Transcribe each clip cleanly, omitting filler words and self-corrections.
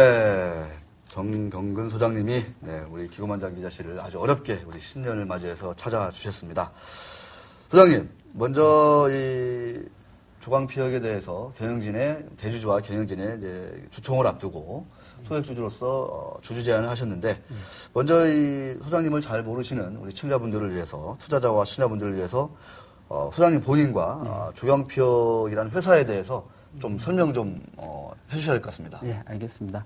네. 정경근 소장님이 네, 우리 기고만장 기자실을 아주 어렵게 우리 신년을 맞이해서 찾아주셨습니다. 소장님, 먼저 이 조광피역에 대해서 경영진의 대주주와 경영진의 이제 주총을 앞두고 소액주주로서 주주 제안을 하셨는데 먼저 이 소장님을 잘 모르시는 우리 청자분들을 위해서 투자자와 시청자분들을 위해서 소장님 본인과 조광피역이라는 회사에 대해서 좀 설명 좀 해주셔야 될 것 같습니다. 네, 알겠습니다.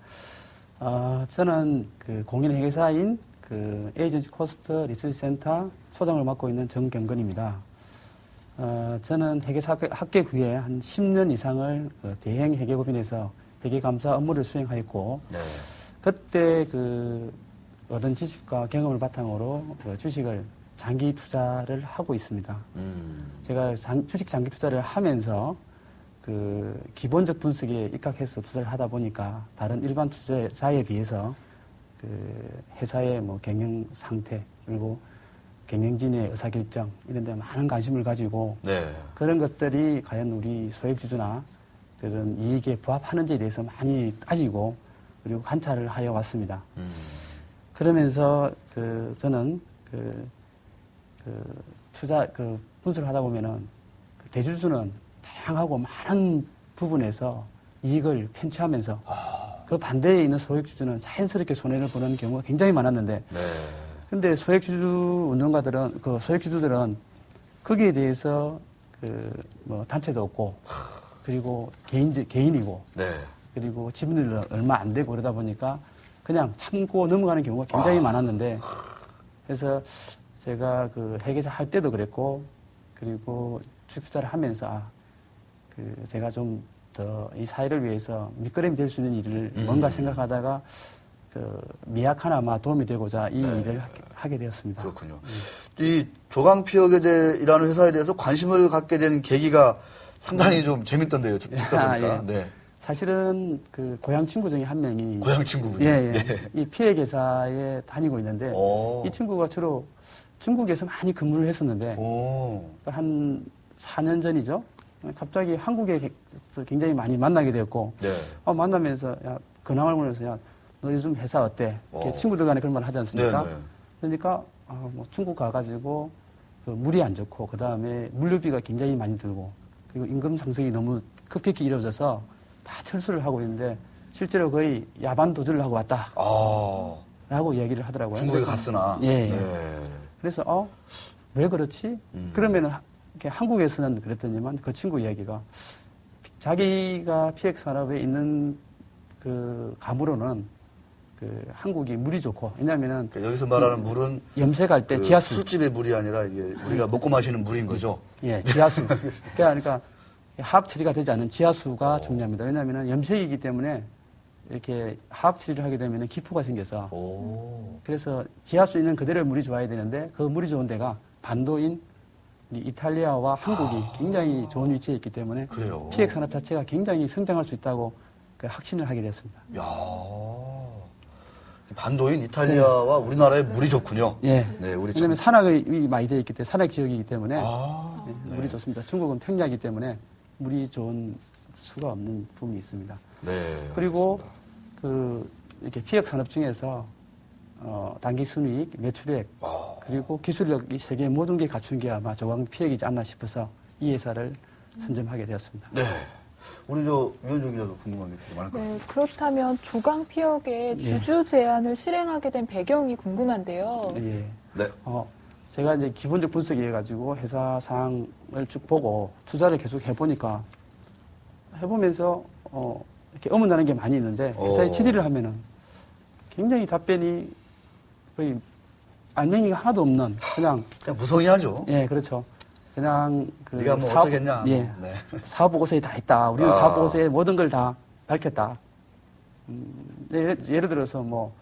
저는 그 공인회계사인 그 에이전시 코스트 리서치 센터 소장을 맡고 있는 정경근입니다. 저는 회계사 학계구에 한 10년 이상을 그 대행 회계법인에서 회계감사 업무를 수행하였고, 네. 그때 그 얻은 지식과 경험을 바탕으로 그 주식을 장기 투자를 하고 있습니다. 제가 주식 장기 투자를 하면서 그 기본적 분석에 입각해서 투자를 하다 보니까 다른 일반 투자자에 비해서 그 회사의 뭐 경영 상태 그리고 경영진의 의사결정 이런 데 많은 관심을 가지고 네. 그런 것들이 과연 우리 소액주주나 그런 이익에 부합하는지에 대해서 많이 따지고 그리고 관찰을 하여 왔습니다. 그러면서 그 저는 그 투자 그 분석을 하다 보면은 그 대주주는 다양하고 많은 부분에서 이익을 편취하면서 그 반대에 있는 소액주주는 자연스럽게 손해를 보는 경우가 굉장히 많았는데 근데 소액주주 운동가들은 그 소액주주들은 거기에 대해서 그 뭐 단체도 없고 그리고 개인이고 네. 그리고 지분율도 얼마 안 되고 그러다 보니까 그냥 참고 넘어가는 경우가 굉장히 많았는데 그래서 제가 그 회계사 할 때도 그랬고 그리고 주식 투자를 하면서 그 제가 좀 더 이 사회를 위해서 밑거름이 될 수 있는 일을 뭔가 생각하다가 그 미약하나마 도움이 되고자 이 네. 일을 하게 되었습니다. 그렇군요. 이 조광피역이라는 회사에 대해서 관심을 갖게 된 계기가 상당히 좀 재밌던데요. 듣다 보니까. 예. 네. 사실은 그 고향 친구 중에 한 명이 고향 친구분이 예. 이 피역회사에 다니고 있는데 이 친구가 주로 중국에서 많이 근무를 했었는데 한 4년 전이죠. 갑자기 한국에서 굉장히 많이 만나게 되었고 네. 만나면서 야 근황을 물으면서 야 너 요즘 회사 어때? 친구들 간에 그런 말 하지 않습니까? 네네. 그러니까 뭐 중국 가가지고 그 물이 안 좋고 그 다음에 물류비가 굉장히 많이 들고 그리고 임금 상승이 너무 급격히 이루어져서 다 철수를 하고 있는데 실제로 거의 야반 도주를 하고 왔다. 라고 이야기를 하더라고요. 중국에 갔으나. 예. 네. 그래서 왜 그렇지? 그러면은 한국에서는 그랬더니만 그 친구 이야기가 자기가 피해 산업에 있는 그 감으로는 그 한국이 물이 좋고 왜냐면은 그러니까 여기서 말하는 물은 염색할 때 지하수 술집의 물이 아니라 이게 우리가 먹고 마시는 물인 거죠. 예, 지하수. 그러니까 화학 처리가 되지 않은 지하수가 중요합니다. 왜냐면은 염색이기 때문에 이렇게 화학 처리를 하게 되면은 기포가 생겨서 그래서 지하수 있는 그대로의 물이 좋아야 되는데 그 물이 좋은 데가 반도인 이탈리아와 한국이 굉장히 좋은 위치에 있기 때문에 그래요. 피해 산업 자체가 굉장히 성장할 수 있다고 그 확신을 하게 됐습니다. 야, 반도인 이탈리아와 우리나라의 물이 좋군요. 예. 네, 우리 왜냐하면 산악이 많이 되어 있기 때문에 산악 지역이기 때문에 네, 물이 좋습니다. 중국은 평야이기 때문에 물이 좋은 수가 없는 부분이 있습니다. 네. 그리고 그 이렇게 피역 산업 중에서 단기 순이익, 매출액 그리고 기술력 이 세 개 모든 게 갖춘 게 아마 조광피역이지 않나 싶어서 이 회사를 선점하게 되었습니다. 네. 우리 위원정 기자도 궁금한 게 되게 많을 것 같습니다. 그렇다면 조광피역의 주주 제안을 실행하게 된 배경이 궁금한데요. 예. 네. 제가 이제 기본적 분석해가지고 회사 상황을 쭉 보고 투자를 계속 해보니까 해보면서 이렇게 의문나는 게 많이 있는데 회사에 질의를 하면은 굉장히 답변이 거의 안녕이가 하나도 없는 그냥 무성의하죠. 예, 그렇죠. 그냥 네가 뭐 어쩌겠냐. 예, 네. 사업보고서에 다 있다. 우리는 사업보고서에 모든 걸 다 밝혔다. 예를 들어서 뭐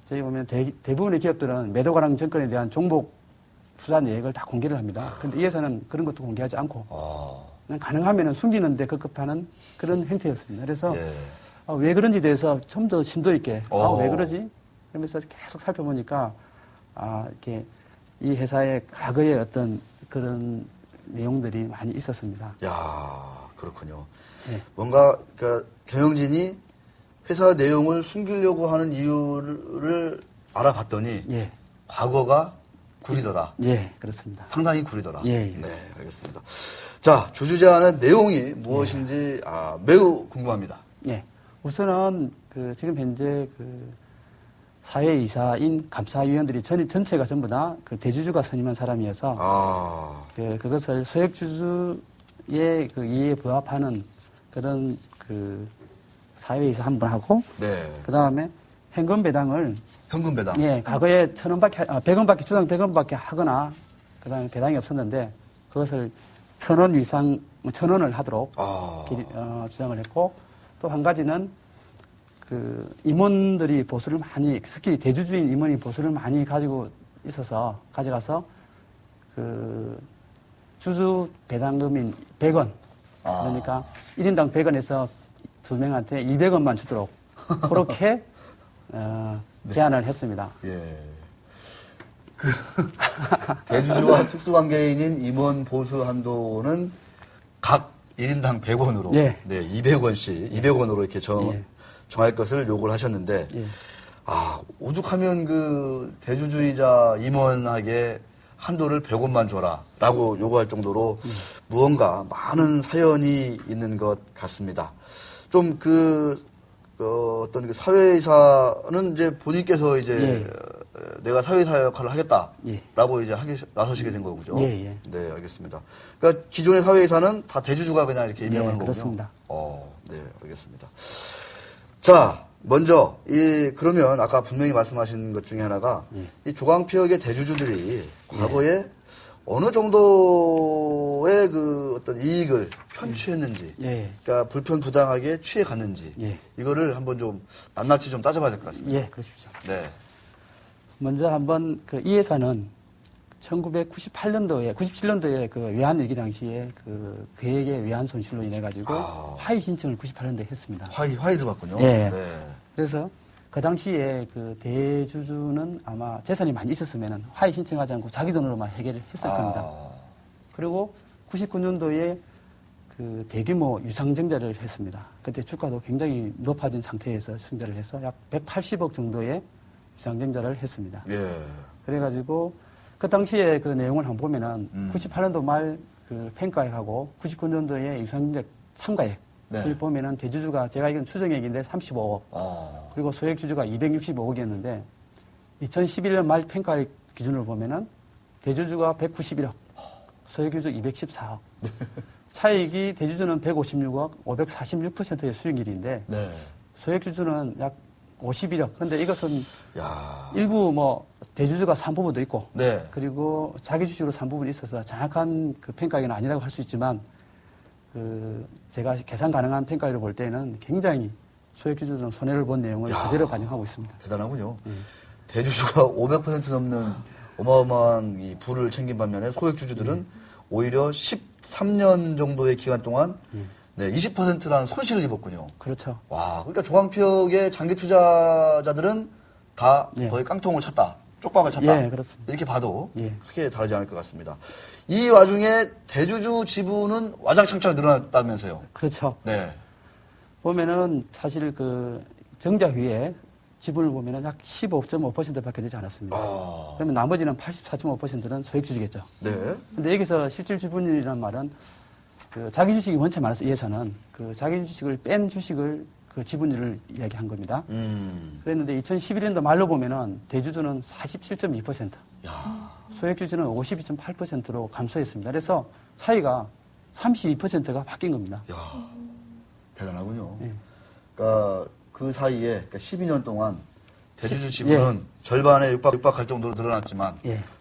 저희 보면 대부분의 기업들은 매도가랑 정권에 대한 종목 투자 내역을 다 공개를 합니다. 그런데 이 회사는 그런 것도 공개하지 않고 그냥 가능하면은 숨기는 데 급급하는 그런 행태였습니다. 그래서 왜 그런지 대해서 좀 더 심도 있게 왜 그러지? 그러면서 계속 살펴보니까 이렇게 이 회사의 과거의 어떤 그런 내용들이 많이 있었습니다. 야, 그렇군요. 네. 뭔가 그러니까 경영진이 회사 내용을 숨기려고 하는 이유를 알아봤더니 예. 과거가 구리더라. 예, 그렇습니다. 상당히 구리더라. 예, 예. 네, 알겠습니다. 자, 주주 제안의 내용이 무엇인지 매우 궁금합니다. 예. 우선은 지금 현재 사회이사인 감사위원들이 전체가 전부 다 대주주가 선임한 사람이어서 그것을 소액주주의 이해에 부합하는 그런 사회이사 한 분하고 네. 그 다음에 현금 배당을 현금 배당. 예, 과거에 100원밖에, 주당 100원밖에 하거나, 그 다음에 배당이 없었는데, 그것을 1,000원 이상, 1,000원을 하도록 주장을 했고, 또 한 가지는, 임원들이 보수를 많이, 특히 대주주인 임원이 보수를 많이 가져가서, 주주 배당금인 100원, 그러니까 1인당 100원에서 2명한테 200원만 주도록, 그렇게, 제안을 했습니다. 예. 대주주와 특수관계인인 임원 보수 한도는 각 1인당 100원으로, 예. 네, 200원씩, 200원으로 이렇게 정할 것을 요구를 하셨는데, 예. 오죽하면 대주주이자 임원에게 한도를 100원만 줘라, 라고 요구할 정도로 무언가 많은 사연이 있는 것 같습니다. 좀 어떤 사회이사는 이제 본인께서 이제 내가 사회이사 역할을 하겠다라고 이제 나서시게 된 거고요. 예. 네, 알겠습니다. 그러니까 기존의 사회이사는 다 대주주가 그냥 이렇게 임명하는 거군요. 그렇습니다. 네, 알겠습니다. 자, 먼저 그러면 아까 분명히 말씀하신 것 중에 하나가 이 조광피역의 대주주들이 과거에 어느 정도의 어떤 이익을 편취했는지, 그러니까 불편부당하게 취해갔는지, 이거를 한번 좀 낱낱이 좀 따져봐야 될 것 같습니다. 예, 그러십시오. 네. 먼저 한번 이 회사는 1998년도에, 97년도에 외환위기 당시에 계획의 외환 손실로 인해가지고 화의 신청을 98년도에 했습니다. 화의를 받군요. 예. 네. 그래서 그 당시에 대주주는 아마 재산이 많이 있었으면 화의 신청하지 않고 자기 돈으로만 해결을 했을 겁니다. 그리고 99년도에 대규모 유상증자를 했습니다. 그때 주가도 굉장히 높아진 상태에서 증자를 해서 약 180억 정도의 유상증자를 했습니다. 예. 그래가지고 그 당시에 내용을 한번 보면은 98년도 말 팬가액하고 99년도에 유상증자 참가액 을 보면은 대주주가 제가 알기로는 추정액인데 35억 그리고 소액주주가 265억이었는데 2011년 말 평가액 기준으로 보면은 대주주가 191억 소액주주 214억 차익이 대주주는 156억 546%의 수익률인데 소액주주는 약 51억 그런데 이것은 일부 대주주가 산 부분도 있고 그리고 자기 주식으로 산 부분이 있어서 정확한 평가액은 아니라고 할 수 있지만 제가 계산 가능한 평가를 볼 때는 굉장히 소액주주들은 손해를 본 내용을 그대로 반영하고 있습니다. 대단하군요. 대주주가 500% 넘는 어마어마한 이 부를 챙긴 반면에 소액주주들은 오히려 13년 정도의 기간 동안 20%라는 손실을 입었군요. 그렇죠. 와, 그러니까 조광피역의 장기 투자자들은 다 거의 깡통을 찼다. 쪽박을 찼다. 예, 그렇습니다. 이렇게 봐도 크게 다르지 않을 것 같습니다. 이 와중에 대주주 지분은 와장창창 늘어났다면서요? 그렇죠. 네. 보면은 사실 정자휘에 지분을 보면은 약 15.5%밖에 되지 않았습니다. 그러면 나머지는 84.5%는 소액주주겠죠. 네. 근데 여기서 실질 지분율이라는 말은 자기 주식이 원체 많아서 이 회사는 자기 주식을 뺀 주식을 지분율을 이야기한 겁니다. 그랬는데 2011년도 말로 보면은 대주주는 47.2%, 소액주주는 52.8%로 감소했습니다. 그래서 차이가 32%가 바뀐 겁니다. 대단하군요. 예. 그러니까 그 사이에 12년 동안 대주주 지분은 절반에 육박할 정도로 늘어났지만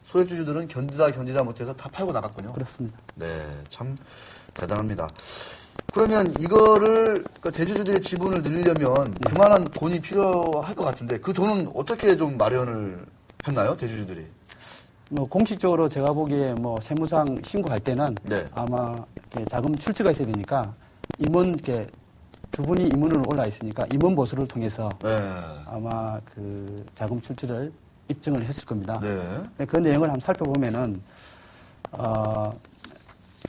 소액주주들은 견디다 못해서 다 팔고 나갔군요. 그렇습니다. 네, 참 대단합니다. 그러면 이거를 대주주들의 지분을 늘리려면 그만한 돈이 필요할 것 같은데 그 돈은 어떻게 좀 마련을 했나요, 대주주들이? 공식적으로 제가 보기에 세무상 신고할 때는 아마 자금 출처가 있어야 되니까 두 분이 임원으로 올라 있으니까 임원 보수를 통해서 아마 자금 출처를 입증을 했을 겁니다. 그 내용을 한번 살펴보면은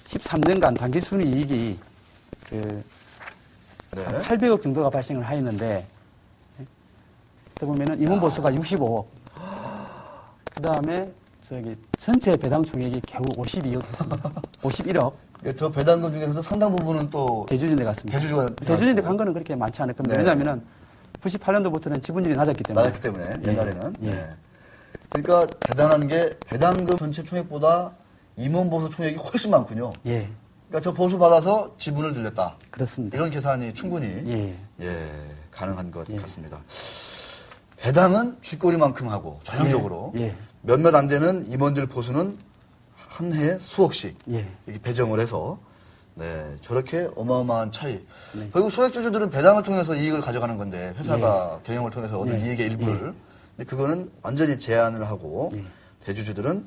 13년간 당기 순이익이 800억 정도가 발생을 하였는데 그때 보면은 임원 보수가 65억. 그 다음에 저기 전체 배당 총액이 겨우 52억 했습니다. 51억. 저 배당금 중에서도 상당 부분은 또 대주주인데 갔습니다. 대주주가 대주주인데 간 거는 그렇게 많지 않을 겁니다. 네. 왜냐하면은 98년도부터는 지분율이 낮았기 때문에. 낮았기 때문에 옛날에는. 예. 네. 그러니까 대단한 게 배당금 전체 총액보다 임원 보수 총액이 훨씬 많군요. 예, 그러니까 저 보수 받아서 지분을 들렸다. 그렇습니다. 이런 계산이 충분히 예, 가능한 것 예. 같습니다. 배당은 쥐꼬리만큼 하고 전형적으로 예, 몇몇 안 되는 임원들 보수는 한 해에 수억씩 예. 이렇게 배정을 해서 저렇게 어마어마한 차이. 네. 결국 소액주주들은 배당을 통해서 이익을 가져가는 건데 회사가 경영을 통해서 얻은 네. 이익의 일부를. 근데 그거는 완전히 제한을 하고 대주주들은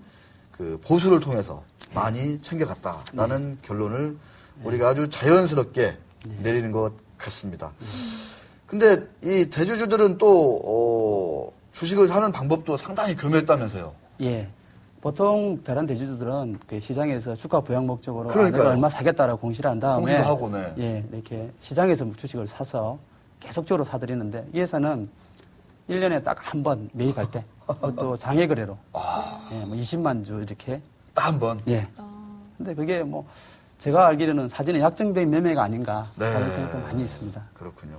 그 보수를 통해서 많이 챙겨갔다라는 결론을 우리가 아주 자연스럽게 내리는 것 같습니다. 근데 이 대주주들은 또 주식을 사는 방법도 상당히 교묘했다면서요. 예. 보통 다른 대주주들은 그 시장에서 주가 부양 목적으로 그러니까요. 내가 얼마 사겠다라고 공시를 한 다음에 공시도 하고, 네. 예, 이렇게 시장에서 주식을 사서 계속적으로 사들이는데 이 회사는 1년에 딱 한 번 매입할 때 그것도 장외 거래로 예, 뭐 20만 주 이렇게 딱 한 번. 예. 근데 그게 뭐 제가 알기로는 사진에 약정된 매매가 아닌가 하는 생각도 많이 있습니다. 그렇군요.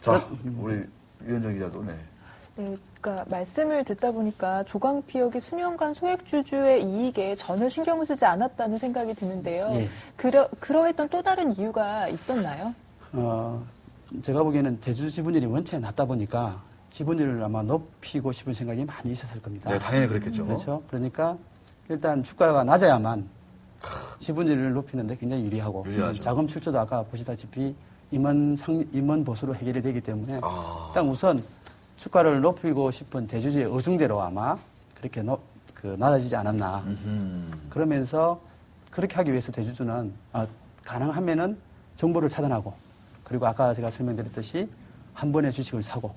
자, 우리 유현정 기자도 네, 그러니까 말씀을 듣다 보니까 조광피역이 수년간 소액주주의 이익에 전혀 신경을 쓰지 않았다는 생각이 드는데요. 예. 그러했던 또 다른 이유가 있었나요? 제가 보기에는 대주주 지분율이 원체 낮다 보니까 지분율을 아마 높이고 싶은 생각이 많이 있었을 겁니다. 네, 당연히 그렇겠죠. 그렇죠. 그러니까 일단 주가가 낮아야만 지분율을 높이는데 굉장히 유리하고 유리하죠. 자금 출처도 아까 보시다시피 임원 보수로 해결이 되기 때문에 일단 우선 주가를 높이고 싶은 대주주의 의중대로 아마 그렇게 낮아지지 않았나. 그러면서 그렇게 하기 위해서 대주주는 가능하면은 정보를 차단하고 그리고 아까 제가 설명드렸듯이 한 번에 주식을 사고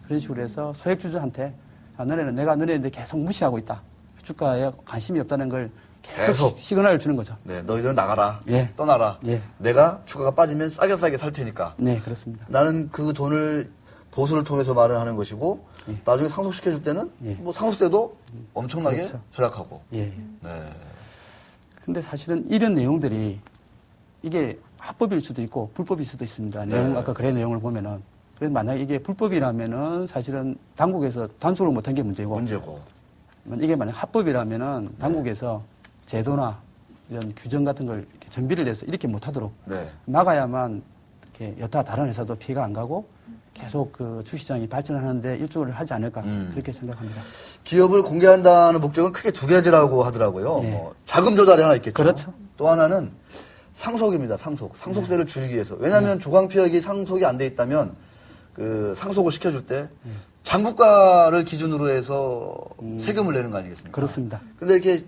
그런 식으로 해서 소액주주한테 너네는 내가 너네한테 계속 무시하고 있다. 주가에 관심이 없다는 걸 계속 시그널을 주는 거죠. 네, 너희들은 나가라. 예. 떠나라. 예. 내가 주가가 빠지면 싸게 살 테니까. 네, 그렇습니다. 나는 그 돈을 보수를 통해서 말을 하는 것이고 예. 나중에 상속시켜줄 때는 예. 뭐 상속세도 엄청나게 그렇죠. 절약하고. 예. 네. 근데 사실은 이런 내용들이 이게 합법일 수도 있고 불법일 수도 있습니다. 내용 아까 거래 내용을 보면은 그래서 만약에 이게 불법이라면은 사실은 당국에서 단속을 못한 게 문제고 이게 만약 합법이라면은 당국에서 제도나 이런 규정 같은 걸 이렇게 정비를 해서 이렇게 못하도록 막아야만 이렇게 여타 다른 회사도 피해가 안 가고 계속 그 주시장이 발전하는데 일조를 하지 않을까 그렇게 생각합니다. 기업을 공개한다는 목적은 크게 두 가지라고 하더라고요. 네. 뭐 자금 조달이 하나 있겠죠. 그렇죠. 또 하나는 상속입니다. 상속세를 줄이기 위해서. 왜냐하면 조광피역이 상속이 안 돼 있다면 그 상속을 시켜줄 때 장부가를 기준으로 해서 세금을 내는 거 아니겠습니까? 그렇습니다. 근데 이렇게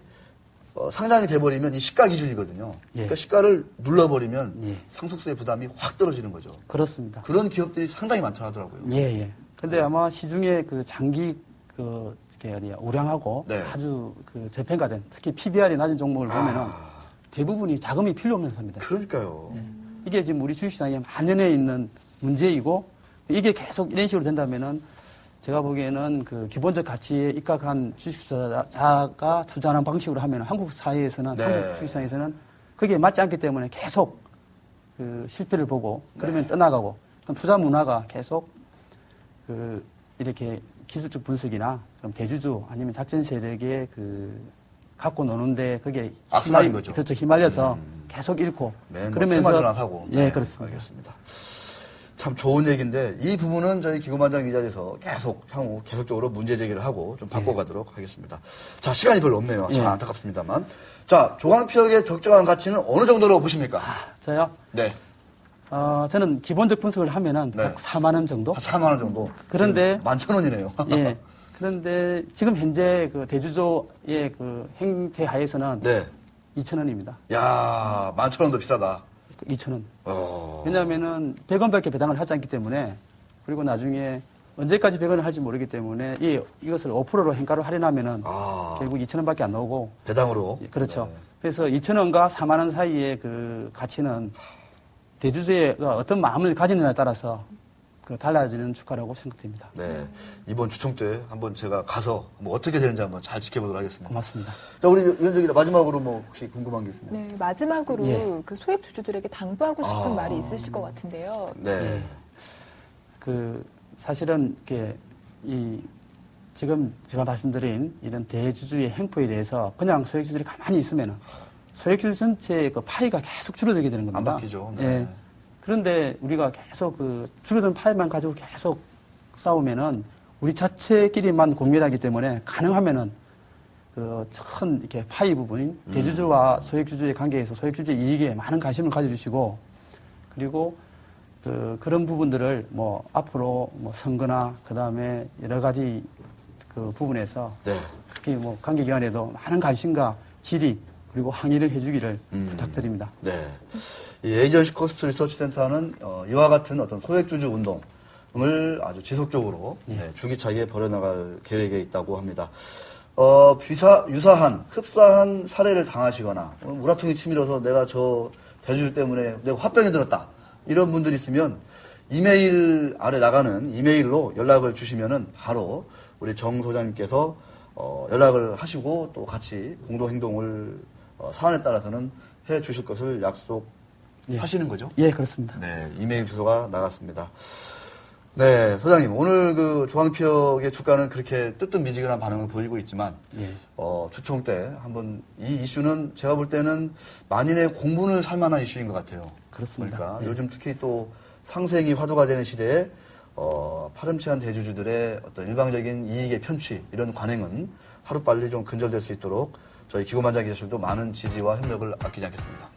상장이 돼버리면 이 시가 기준이거든요. 그러니까 시가를 눌러버리면 상속세 부담이 확 떨어지는 거죠. 그렇습니다. 그런 기업들이 상당히 많다 하더라고요. 예, 예. 근데 아마 시중에 그 장기 우량하고 아주 그 저평가된 특히 PBR이 낮은 종목을 보면은 대부분이 자금이 필요 없는 회사입니다. 그러니까요. 이게 지금 우리 주식시장에 만연해 있는 문제이고 이게 계속 이런 식으로 된다면은 제가 보기에는 그 기본적 가치에 입각한 주식투자자가 투자하는 방식으로 하면 한국 사회에서는 한국 주식시장에서는 그게 맞지 않기 때문에 계속 그 실패를 보고 그러면 떠나가고 그럼 투자 문화가 계속 그 이렇게 기술적 분석이나 그럼 대주주 아니면 작전 세력의 그 갖고 노는데 그게 악순환인 거죠. 그렇죠. 휘말려서 계속 잃고 그러면서 사고. 예, 그렇습니다. 알겠습니다. 참 좋은 얘기인데 이 부분은 저희 기고만장 기자에서 계속 향후 계속적으로 문제 제기를 하고 좀 바꿔가도록 하겠습니다. 자, 시간이 별로 없네요. 참 안타깝습니다만. 자, 조광피역의 적정한 가치는 어느 정도로 보십니까? 저요? 네. 저는 기본적 분석을 하면은 약 4만 원 정도? 4만 원 정도. 그런데 11,000원이네요. 예. 그런데 지금 현재 그 대주주의 그 행태 하에서는 2,000원입니다. 야, 11,000원도 비싸다. 2,000원. 왜냐하면은 100원밖에 배당을 하지 않기 때문에 그리고 나중에 언제까지 100원을 할지 모르기 때문에 이것을 5%로 행가로 할인하면은 결국 2,000원밖에 안 나오고 배당으로. 그렇죠. 그래서 2,000원과 4만 원 사이의 그 가치는 대주주가 어떤 마음을 가지느냐에 따라서 달라지는 주가라고 생각됩니다. 네. 이번 주총 때 한번 제가 가서 뭐 어떻게 되는지 한번 잘 지켜보도록 하겠습니다. 고맙습니다. 자, 우리 위원장님 마지막으로 뭐 혹시 궁금한 게 있습니까? 네, 마지막으로 예. 그 소액 주주들에게 당부하고 싶은 말이 있으실 것 같은데요. 네. 예. 사실은 지금 제가 말씀드린 이런 대주주의 행포에 대해서 그냥 소액주주들이 가만히 있으면은 소액주주 전체의 그 파이가 계속 줄어들게 되는 겁니다. 안 바뀌죠. 네. 예. 그런데 우리가 계속 줄어든 파이만 가지고 계속 싸우면은 우리 자체끼리만 공멸하기 때문에 가능하면은 큰 이렇게 파이 부분인 대주주와 소액주주의 관계에서 소액주주의 이익에 많은 관심을 가져주시고 그리고 그런 부분들을 뭐 앞으로 뭐 선거나 그 다음에 여러 가지 그 부분에서 네. 특히 뭐 관계기관에도 많은 관심과 질의 그리고 항의를 해주기를 부탁드립니다. 네. 이 에이전시 코스트 리서치 센터는 이와 같은 어떤 소액주주 운동을 아주 지속적으로 주기차게 벌여나갈 계획에 있다고 합니다. 유사한, 흡사한 사례를 당하시거나, 우라통이 치밀어서 내가 저 대주주 때문에 내가 화병이 들었다. 이런 분들이 있으면 이메일 아래 나가는 이메일로 연락을 주시면은 바로 우리 정 소장님께서 연락을 하시고 또 같이 공동 행동을 사안에 따라서는 해 주실 것을 약속하시는 거죠? 예, 그렇습니다. 네, 이메일 주소가 나갔습니다. 네, 소장님, 오늘 그 조광피역의 주가는 그렇게 뜨뜻미지근한 반응을 보이고 있지만, 예. 주총 때 한번 이 이슈는 제가 볼 때는 만인의 공분을 살 만한 이슈인 것 같아요. 그렇습니다. 그러니까 예. 요즘 특히 또 상생이 화두가 되는 시대에 파렴치한 대주주들의 어떤 일방적인 이익의 편취, 이런 관행은 하루빨리 좀 근절될 수 있도록 저희 기고만장 기자실도 많은 지지와 협력을 아끼지 않겠습니다.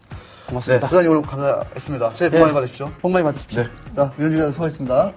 고맙습니다. 네, 소장님 오늘 감사했습니다. 새해 복 많이 받으십시오. 복 많이 받으십시오. 네. 자, 위원장 기자 수고하셨습니다.